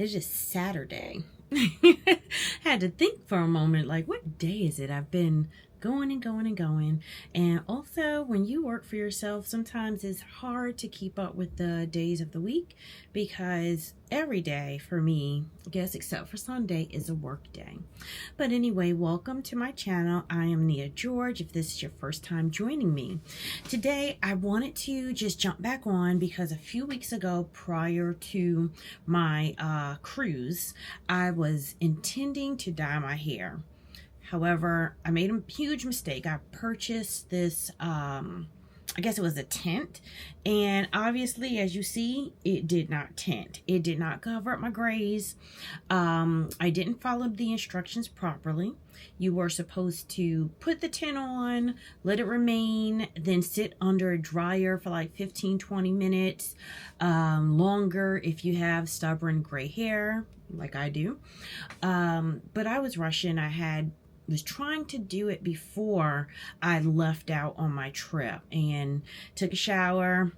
It's just Saturday. Had to think for a moment, like, what day is it? I've been going and going and going. And also, when you work for yourself, sometimes it's hard to keep up with the days of the week because every day for me, I guess except for Sunday, is a work day. But anyway, welcome to my channel. I am Nia George, if this is your first time joining me. Today, I wanted to just jump back on because a few weeks ago, prior to my cruise, I was intending to dye my hair. However, I made a huge mistake. I purchased this, I guess it was a tint, and obviously, as you see, it did not tint. It did not cover up my grays. I didn't follow the instructions properly. You were supposed to put the tint on, let it remain, then sit under a dryer for like 15-20 minutes, longer if you have stubborn gray hair like I do. But I was rushing. Was trying to do it before I left out on my trip and took a shower.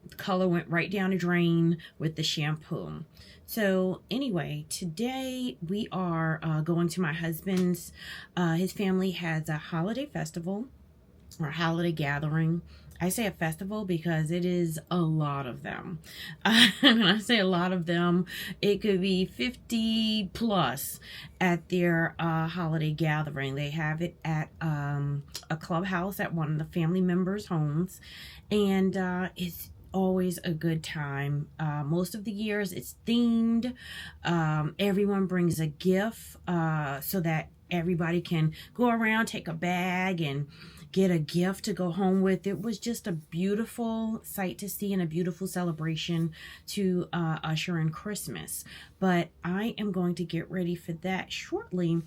The color went right down the drain with the shampoo. So anyway, today we are going to my husband's. His family has a holiday festival or holiday gathering. I say a festival because it is a lot of them. When I say a lot of them, it could be 50 plus at their holiday gathering. They have it at a clubhouse at one of the family members' homes, and it's always a good time. Most of the years it's themed. Everyone brings a gift so that everybody can go around, take a bag, and get a gift to go home with. It was just a beautiful sight to see and a beautiful celebration to usher in Christmas. But I am going to get ready for that shortly.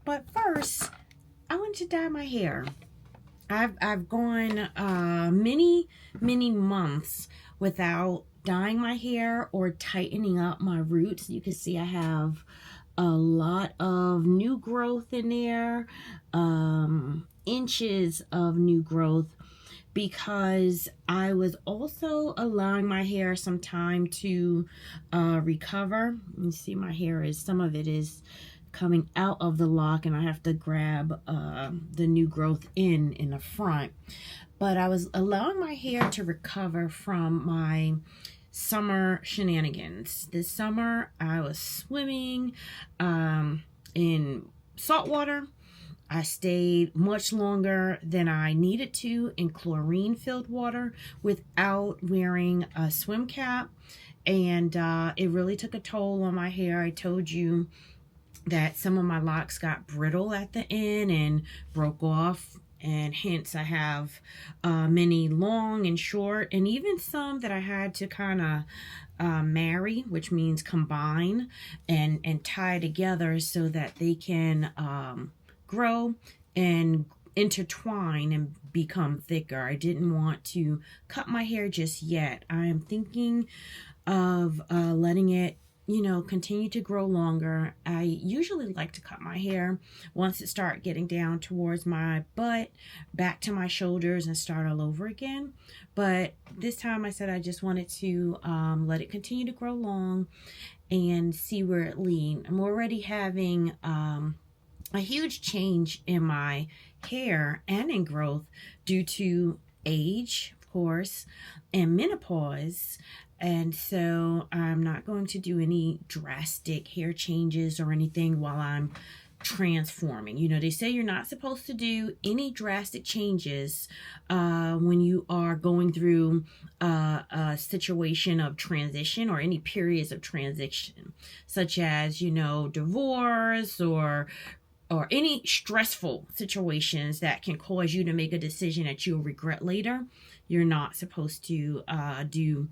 But first, I want to dye my hair. I've gone many months without dyeing my hair or tightening up my roots. You can see I have a lot of new growth in there, inches of new growth, because I was also allowing my hair some time to recover. You see my hair is, some of it is coming out of the lock, and I have to grab the new growth in the front. But I was allowing my hair to recover from my summer shenanigans. This summer I was swimming in salt water. I stayed much longer than I needed to in chlorine filled water without wearing a swim cap, and it really took a toll on my hair. I told you that some of my locks got brittle at the end and broke off, and hence I have many long and short, and even some that I had to kind of marry, which means combine and tie together so that they can grow and intertwine and become thicker. I didn't want to cut my hair just yet. I am thinking of letting it, continue to grow longer. I usually like to cut my hair once it starts getting down towards my butt, back to my shoulders, and start all over again. But this time I said I just wanted to let it continue to grow long and see where it leads. I'm already having a huge change in my hair and in growth due to age, of course, and menopause. And so I'm not going to do any drastic hair changes or anything while I'm transforming. They say you're not supposed to do any drastic changes when you are going through a situation of transition or any periods of transition, such as, divorce or any stressful situations that can cause you to make a decision that you'll regret later. You're not supposed to do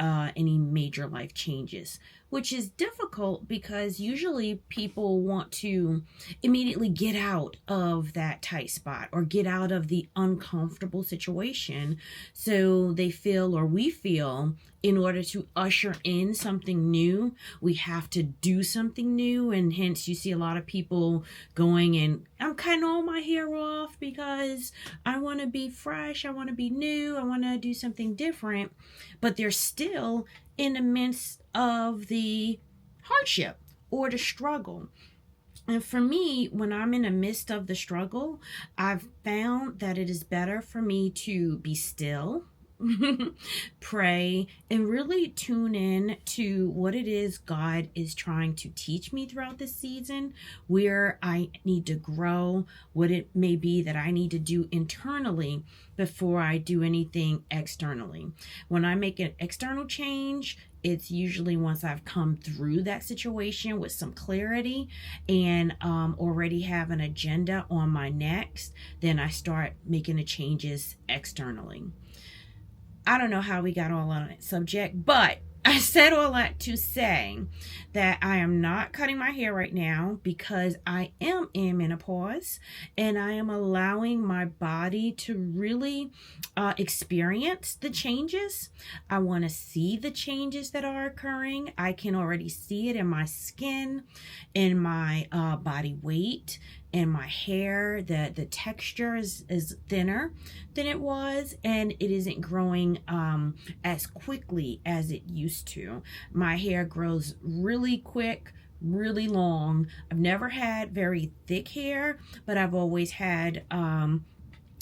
any major life changes, which is difficult because usually people want to immediately get out of that tight spot or get out of the uncomfortable situation. So they feel, or we feel, in order to usher in something new, we have to do something new. And hence you see a lot of people going and I'm cutting all my hair off because I want to be fresh, I want to be new, I want to do something different. But they're still in the midst of the hardship or the struggle. And for me, when I'm in the midst of the struggle, I've found that it is better for me to be still, pray, and really tune in to what it is God is trying to teach me throughout this season, where I need to grow, what it may be that I need to do internally before I do anything externally. When I make an external change, it's usually once I've come through that situation with some clarity and already have an agenda on my next, then I start making the changes externally. I don't know how we got all on that subject, but I said all that to say that I am not cutting my hair right now because I am in menopause and I am allowing my body to really experience the changes. I want to see the changes that are occurring. I can already see it in my skin, in my body weight, and my hair. The texture is thinner than it was, and it isn't growing as quickly as it used to. My hair grows really quick, really long. I've never had very thick hair, but I've always had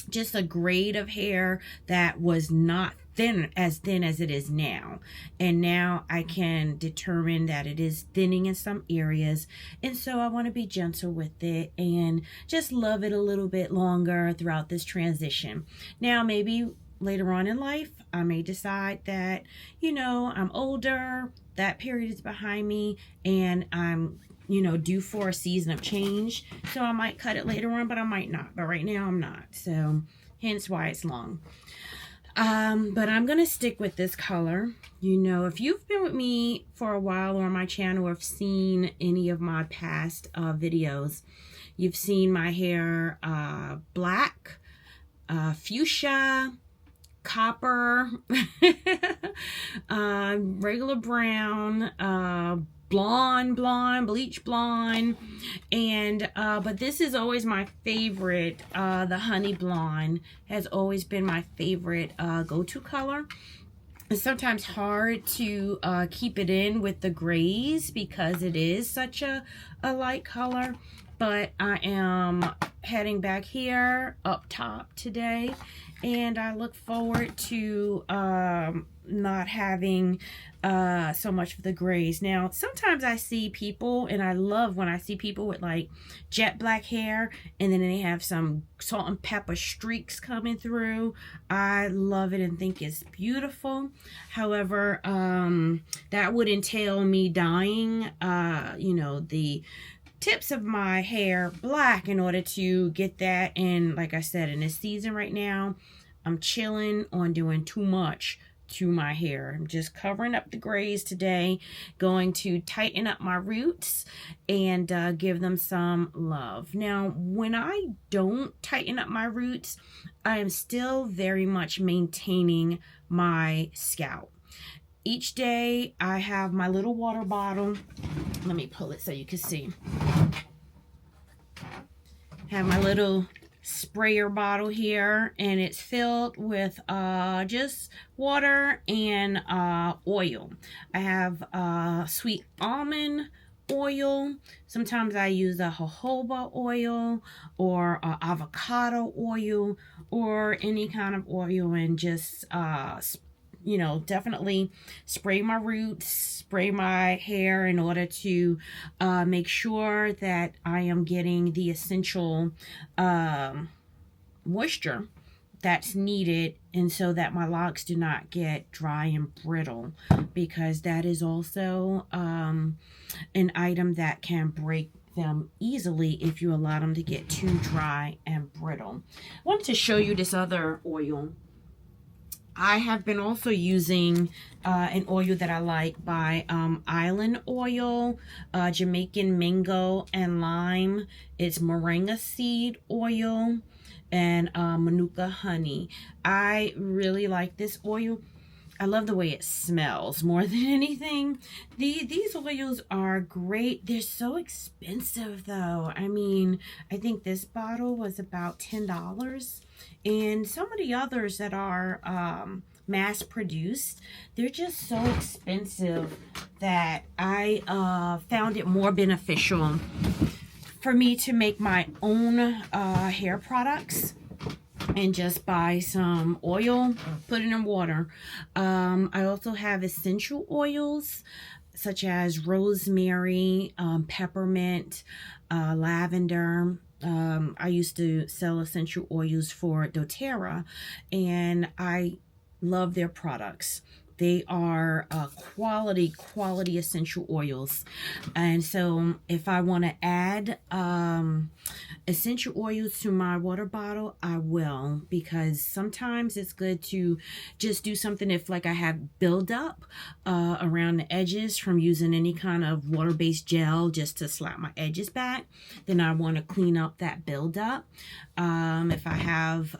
just a grade of hair that was not thin as it is now. And now I can determine that it is thinning in some areas. And so I want to be gentle with it and just love it a little bit longer throughout this transition. Now, maybe later on in life, I may decide that, I'm older, that period is behind me, and I'm due for a season of change. So I might cut it later on, but I might not. But right now I'm not. So hence why it's long. But I'm going to stick with this color. If you've been with me for a while on my channel or have seen any of my past videos, you've seen my hair black, fuchsia, copper, regular brown, blonde, bleach blonde, and but this is always my favorite. The honey blonde has always been my favorite go-to color. It's sometimes hard to keep it in with the grays because it is such a light color, but I am heading back here up top today, and I look forward to not having so much of the grays. Now, sometimes I see people, and I love when I see people with like jet black hair, and then they have some salt and pepper streaks coming through. I love it and think it's beautiful. However, that would entail me dyeing, the tips of my hair black in order to get that. And like I said, in this season right now, I'm chilling on doing too much to my hair. I'm just covering up the grays today, going to tighten up my roots and give them some love. Now, when I don't tighten up my roots, I am still very much maintaining my scalp. Each day I have my little water bottle. Let me pull it so you can see. Have my little sprayer bottle here, and it's filled with just water and oil. I have sweet almond oil. Sometimes I use a jojoba oil or avocado oil or any kind of oil, and just definitely spray my roots, spray my hair in order to make sure that I am getting the essential moisture that's needed, and so that my locks do not get dry and brittle, because that is also an item that can break them easily if you allow them to get too dry and brittle. I wanted to show you this other oil. I have been also using an oil that I like by Island Oil, Jamaican Mango and Lime. It's moringa seed oil and Manuka honey. I really like this oil. I love the way it smells more than anything. These oils are great. They're so expensive though. I mean, I think this bottle was about $10. And some of the others that are mass produced. They're just so expensive that I found it more beneficial for me to make my own hair products and just buy some oil, put it in water. I also have essential oils such as rosemary, peppermint, lavender. I used to sell essential oils for doTERRA, and I love their products. They are quality essential oils. And so if I want to add essential oils to my water bottle, I will, because sometimes it's good to just do something if like I have buildup around the edges from using any kind of water-based gel just to slap my edges back. Then I want to clean up that buildup. If I have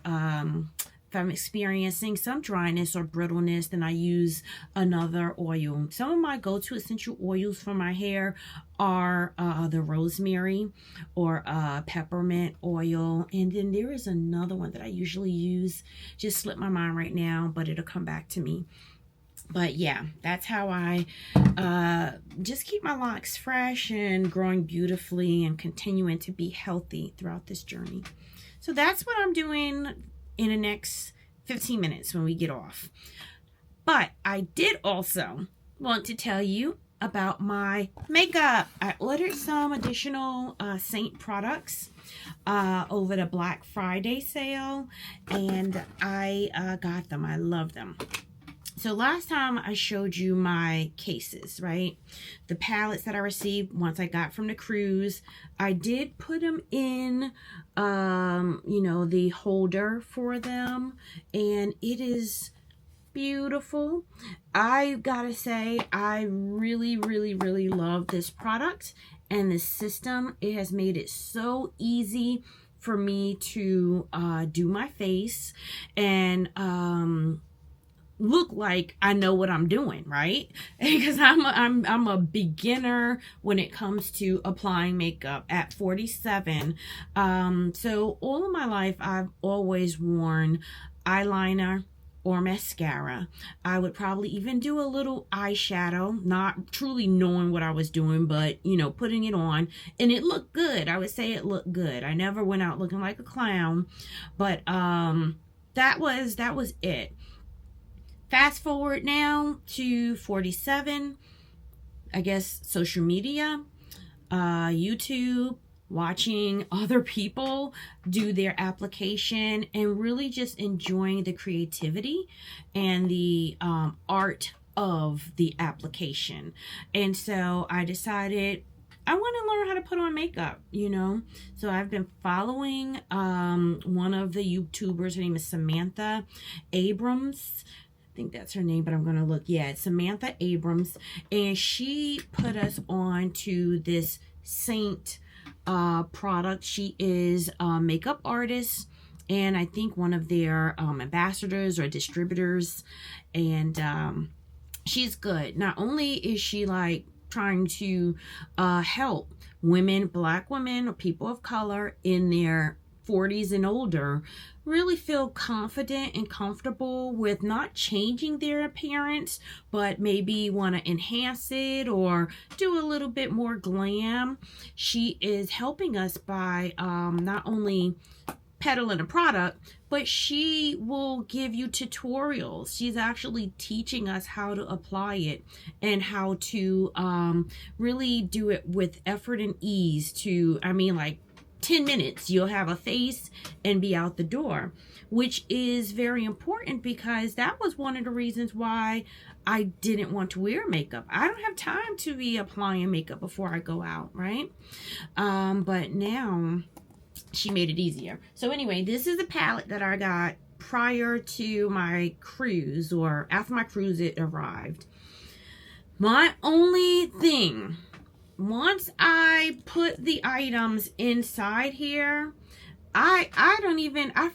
if I'm experiencing some dryness or brittleness, then I use another oil. Some of my go-to essential oils for my hair are the rosemary or peppermint oil. And then there is another one that I usually use. Just slipped my mind right now, but it'll come back to me. But yeah, that's how I just keep my locks fresh and growing beautifully and continuing to be healthy throughout this journey. So that's what I'm doing in the next 15 minutes when we get off. But I did also want to tell you about my makeup. I ordered some additional Seint products over the Black Friday sale, and I got them. I love them. So last time I showed you my cases, right? The palettes that I received once I got from the cruise. I did put them in, you know, the holder for them. And it is beautiful. I gotta say, I really love this product and the system. It has made it so easy for me to do my face and look like I know what I'm doing, right? Because I'm a beginner when it comes to applying makeup at 47. So all of my life I've always worn eyeliner or mascara. I would probably even do a little eyeshadow, not truly knowing what I was doing, but you know, putting it on, and it looked good. I would say it looked good. I never went out looking like a clown, but that was it. Fast forward now to 47, I guess social media, YouTube, watching other people do their application, and really just enjoying the creativity and the art of the application. And so I decided I want to learn how to put on makeup, you know. So I've been following one of the YouTubers. Her name is Samantha Abrams. I think that's her name, but I'm going to look. Yeah, it's Samantha Abrams. And she put us on to this Seint product. She is a makeup artist, and I think one of their ambassadors or distributors. And she's good. Not only is she like trying to help women, Black women, or people of color in their 40s and older really feel confident and comfortable with not changing their appearance, but maybe want to enhance it or do a little bit more glam. She is helping us by not only peddling a product, but she will give you tutorials. She's actually teaching us how to apply it and how to really do it with effort and ease. To, I mean, like 10 minutes, you'll have a face and be out the door, which is very important, because that was one of the reasons why I didn't want to wear makeup. I don't have time to be applying makeup before I go out, right? But now she made it easier. So anyway, this is a palette that I got prior to my cruise, or after my cruise it arrived. My only thing, once I put the items inside here, I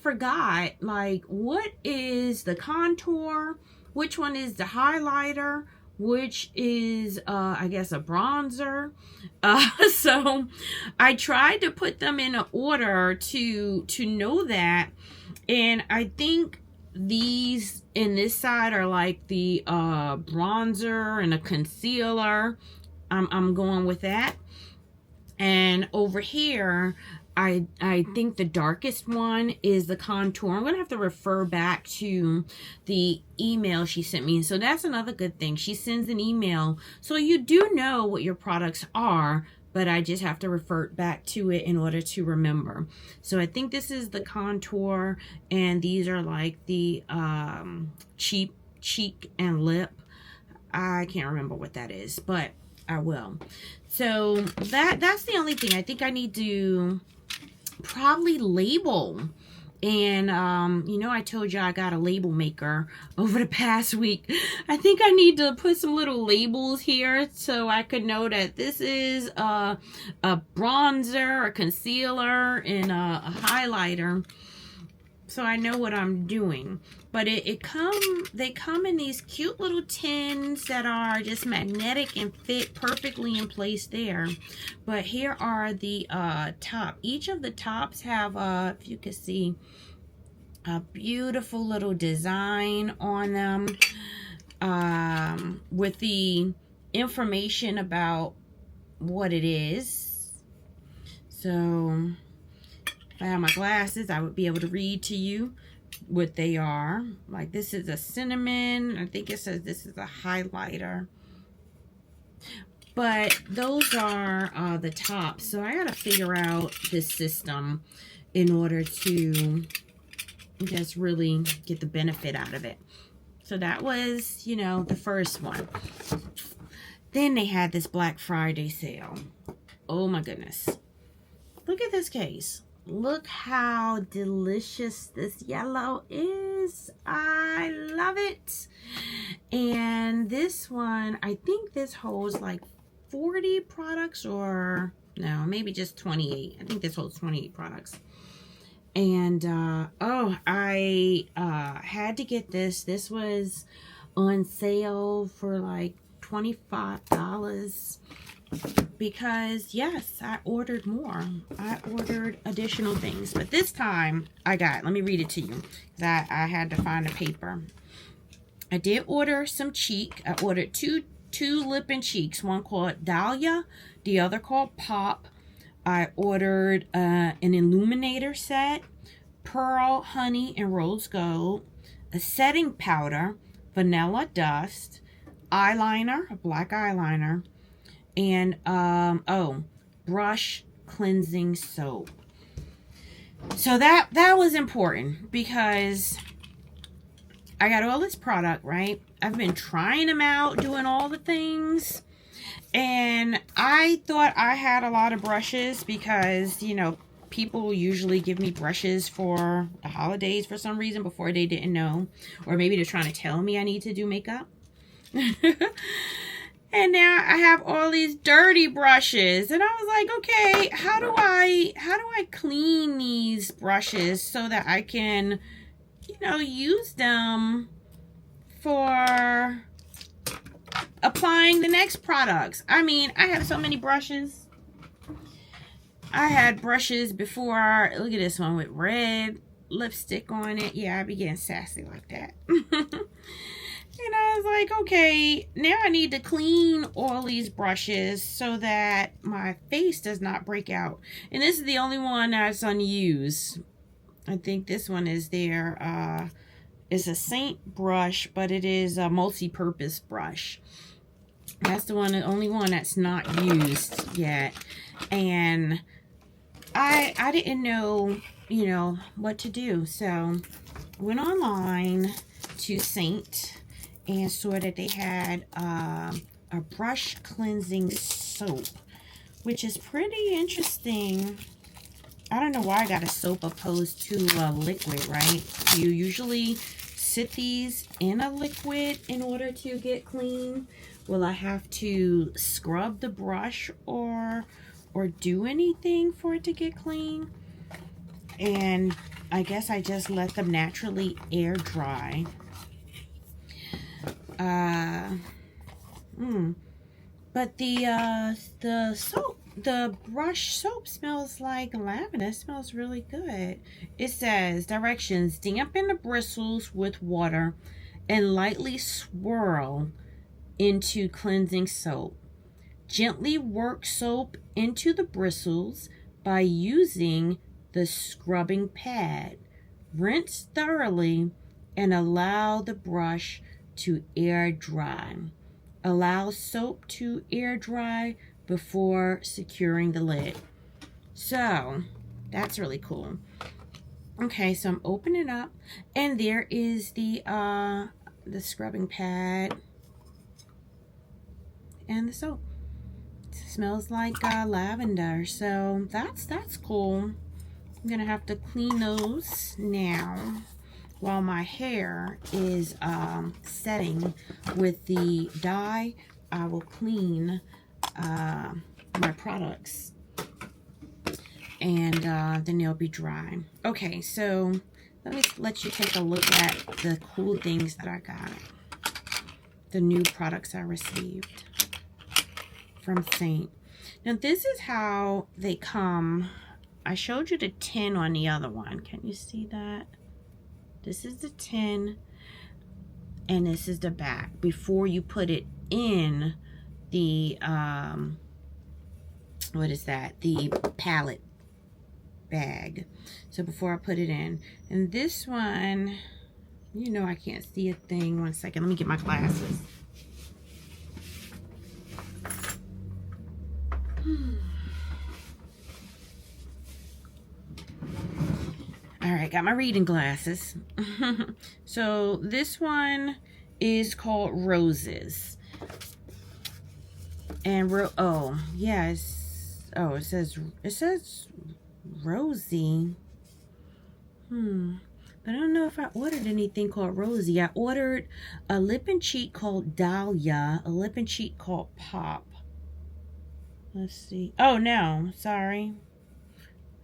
forgot, like, what is the contour, which one is the highlighter, which is, I guess, a bronzer. So I tried to put them in an order to know that. And I think these in this side are like the bronzer and a concealer. I'm going with that. And over here, I think the darkest one is the contour. I'm going to have to refer back to the email she sent me. So that's another good thing. She sends an email. So you do know what your products are, but I just have to revert back to it in order to remember. So I think this is the contour, and these are like the cheek and lip. I can't remember what that is, but I will. So that's the only thing. I think I need to probably label. And you know, I told you I got a label maker over the past week. I think I need to put some little labels here so I could know that this is a bronzer, a concealer, and a highlighter, so I know what I'm doing. But they come in these cute little tins that are just magnetic and fit perfectly in place there. But here are the top. Each of the tops have, if you can see, a beautiful little design on them with the information about what it is. So if I had my glasses, I would be able to read to you what they are. Like, this is a cinnamon. I think it says this is a highlighter. But those are the tops. So I gotta figure out this system in order to just really get the benefit out of it. So that was, you know, the first one. Then they had this Black Friday sale. Oh my goodness. Look at this case. Look how delicious this yellow is. I love it. And this one, I think this holds like 40 products, or no, maybe just 28. I think this holds 28 products. And oh, I had to get this. This was on sale for like $25. Because yes, I ordered more. I ordered additional things, but this time I got, let me read it to you, that I had to find a paper. I did order some cheek. I ordered two lip and cheeks, one called Dahlia, the other called Pop. I ordered an illuminator set, pearl, honey, and rose gold, a setting powder, vanilla dust, eyeliner, a black eyeliner, and brush cleansing soap. So that was important because I got all this product, right? I've been trying them out, doing all the things, and I thought I had a lot of brushes because, you know, people usually give me brushes for the holidays for some reason before they didn't know, or maybe they're trying to tell me I need to do makeup. And now I have all these dirty brushes, and I was like, okay, how do I clean these brushes so that I can, you know, use them for applying the next products? I mean, I have so many brushes. I had brushes before. Look at this one with red lipstick on it. Yeah, I be getting sassy like that. And I was like, okay, now I need to clean all these brushes so that my face does not break out. And this is the only one that's unused. I think this one is there. It's a Seint brush, but it is a multi-purpose brush. That's the only one that's not used yet. And I didn't know, you know, what to do. So I went online to Seint and saw that they had a brush cleansing soap, which is pretty interesting. I don't know why I got a soap opposed to a liquid, right? You usually sit these in a liquid in order to get clean. Will I have to scrub the brush or do anything for it to get clean? And I guess I just let them naturally air dry. But the soap the brush soap smells like lavender. It smells really good. It says directions: dampen the bristles with water and lightly swirl into cleansing soap. Gently work soap into the bristles by using the scrubbing pad. Rinse thoroughly and allow the brush to air dry. Allow soap to air dry before securing the lid. So that's really cool. Okay, so I'm opening it up, and there is the scrubbing pad and the soap. It smells like lavender, so that's cool. I'm gonna have to clean those now while my hair is setting with the dye. I will clean my products, and then they'll be dry. Okay, so let you take a look at the cool things that I got, the new products I received from Seint. Now this is how they come. I showed you the tin on the other one. Can you see that? This is the tin, and this is the back before you put it in the what is that, the palette bag. So before I put it in, and this one, you know, I can't see a thing. One second, let me get my glasses. All right, got my reading glasses. So this one is called Roses. And oh yes, oh it says Rosie. But I don't know if I ordered anything called Rosie. I ordered a lip and cheek called Dahlia, a lip and cheek called Pop. Let's see. Oh no, sorry.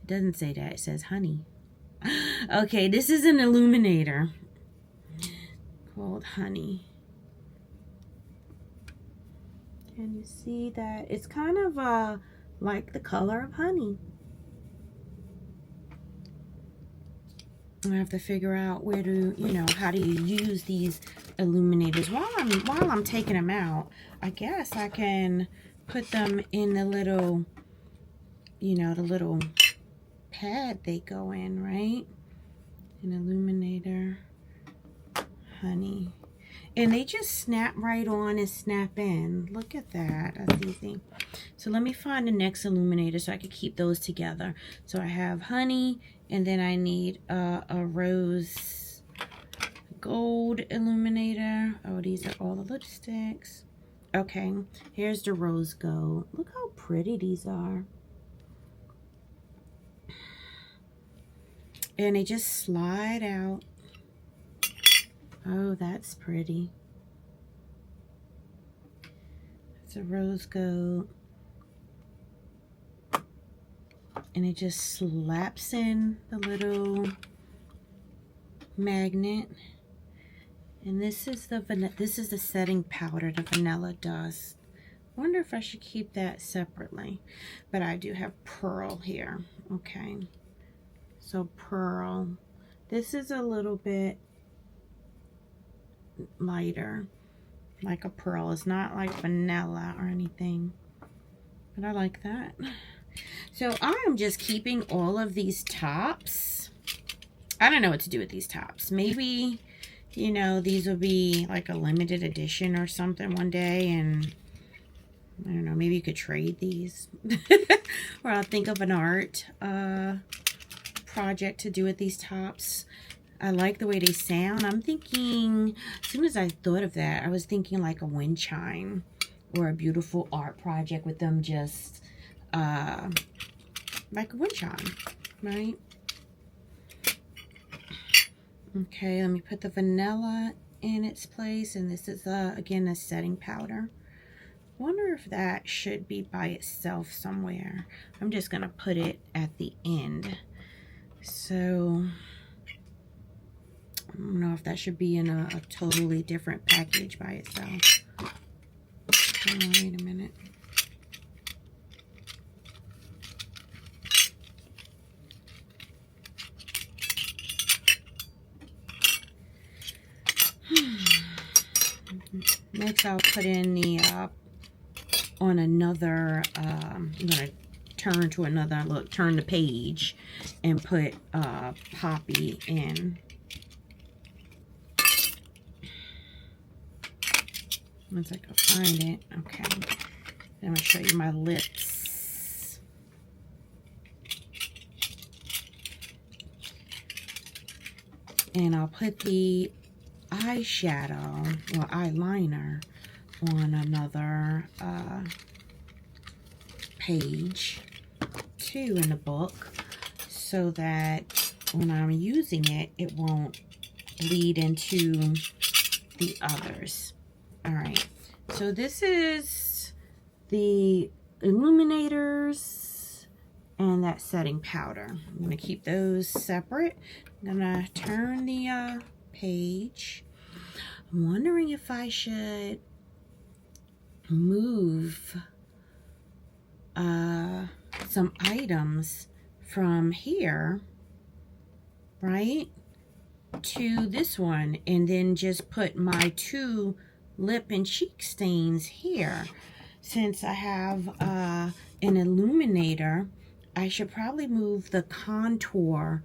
It doesn't say that. It says Honey. Okay, this is an illuminator called Honey. Can you see that? It's kind of like the color of honey. I have to figure out where to, you know, how do you use these illuminators. While I'm taking them out, I guess I can put them in the little, you know, the little pad they go in, right? An illuminator, Honey. And they just snap right on and snap in. Look at that. That's easy. So let me find the next illuminator so I can keep those together. So I have Honey, and then I need a rose gold illuminator. Oh, these are all the lipsticks. Okay, here's the rose gold. Look how pretty these are. And they just slide out. Oh, that's pretty. It's a rose gold. And it just slaps in the little magnet. And this is the setting powder, the vanilla dust. Wonder if I should keep that separately. But I do have pearl here. Okay. So pearl. This is a little bit lighter, like a pearl. It's not like vanilla or anything, but I like that. So I'm just keeping all of these tops. I don't know what to do with these tops. Maybe, you know, these will be like a limited edition or something one day, and I don't know, maybe you could trade these. Or I'll think of an art project to do with these tops. I like the way they sound. I'm thinking, as soon as I thought of that, I was thinking like a wind chime or a beautiful art project with them just like a wind chime, right? Okay, let me put the vanilla in its place, and this is again a setting powder. Wonder if that should be by itself somewhere. I'm just gonna put it at the end. So I don't know if that should be in a totally different package by itself. Oh, wait a minute. Next, I'll put in the, on another, I'm going to turn to another, look, turn the page and put Poppy in. Once I can find it. Okay. I'm going to show you my lips. And I'll put the eyeshadow or eyeliner on another page too in the book, so that when I'm using it, it won't bleed into the others. All right, so this is the illuminators and that setting powder. I'm going to keep those separate. I'm going to turn the page. I'm wondering if I should move some items from here, right, to this one, and then just put my 2 lip and cheek stains here. Since I have an illuminator, I should probably move the contour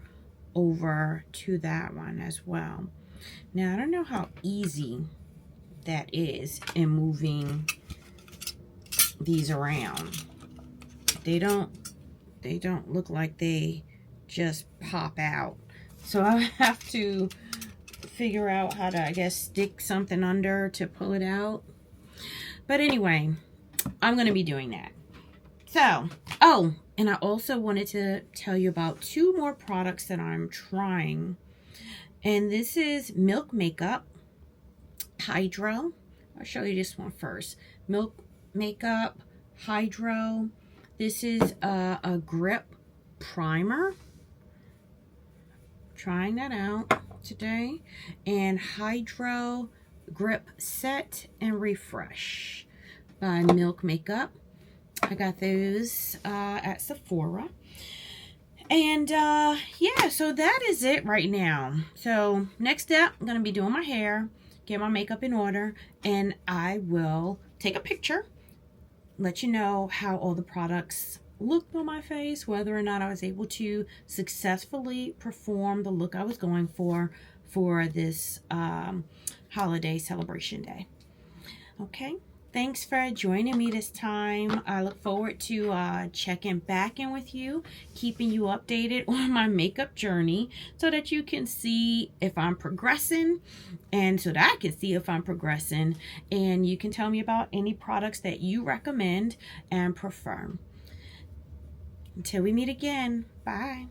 over to that one as well. Now, I don't know how easy that is in moving these around. They don't look like they just pop out. So I have to figure out how to, I guess, stick something under to pull it out. But anyway, I'm going to be doing that. So, oh, and I also wanted to tell you about 2 more products that I'm trying. And this is Milk Makeup Hydro. I'll show you this one first. Milk Makeup Hydro. This is a grip primer. Trying that out today. And Hydro Grip Set and Refresh by Milk Makeup. I got those at Sephora. And yeah, so that is it right now. So next step, I'm going to be doing my hair, get my makeup in order, and I will take a picture, let you know how all the products looked on my face, whether or not I was able to successfully perform the look I was going for this holiday celebration day. Okay. Thanks for joining me this time. I look forward to checking back in with you, keeping you updated on my makeup journey so that you can see if I'm progressing and so that I can see if I'm progressing, and you can tell me about any products that you recommend and prefer. Until we meet again, bye.